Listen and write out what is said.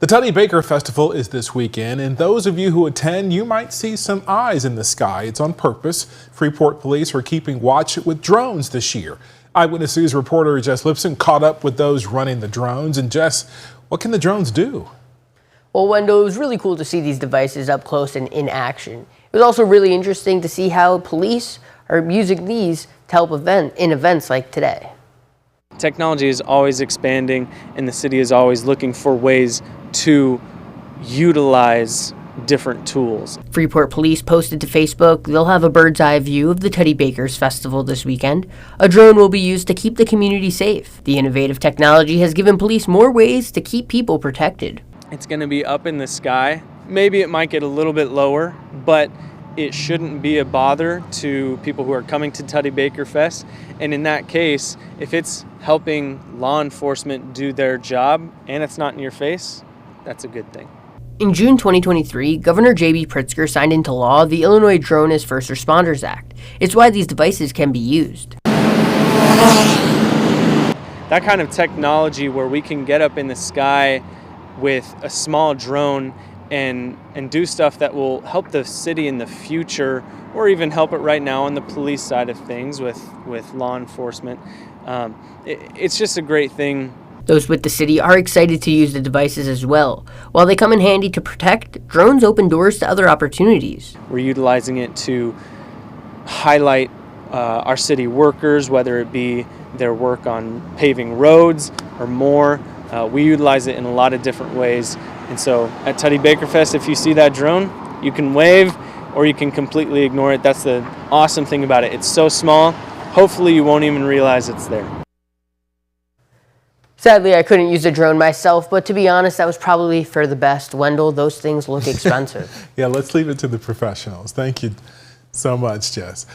The Tutty Baker Festival is this weekend, and those of you who attend, you might see some eyes in the sky. It's on purpose. Freeport police are keeping watch with drones this year. Eyewitness News reporter Jess Lipson caught up with those running the drones. And Jess, what can the drones do? Well, Wendell, it was really cool to see these devices up close and in action. It was also really interesting to see how police are using these to help in events like today. Technology is always expanding, and the city is always looking for ways to utilize different tools. Freeport police posted to Facebook they'll have a bird's eye view of the Tutty Baker's Festival this weekend. A drone will be used to keep the community safe. The innovative technology has given police more ways to keep people protected. It's going to be up in the sky. Maybe it might get a little bit lower, but it shouldn't be a bother to people who are coming to Tutty Baker Fest. And in that case, if it's helping law enforcement do their job and it's not in your face, that's a good thing. In June 2023, Governor J.B. Pritzker signed into law the Illinois Drone as First Responders Act. It's why these devices can be used. That kind of technology where we can get up in the sky with a small drone and do stuff that will help the city in the future, or even help it right now on the police side of things with law enforcement. It's just a great thing. Those with the city are excited to use the devices as well. While they come in handy to protect, drones open doors to other opportunities. We're utilizing it to highlight our city workers, whether it be their work on paving roads or more. We utilize it in a lot of different ways. And so at Tutty Baker Fest, if you see that drone, you can wave or you can completely ignore it. That's the awesome thing about it. It's so small, hopefully you won't even realize it's there. Sadly, I couldn't use a drone myself, but to be honest, that was probably for the best. Wendell, those things look expensive. Yeah, let's leave it to the professionals. Thank you so much, Jess.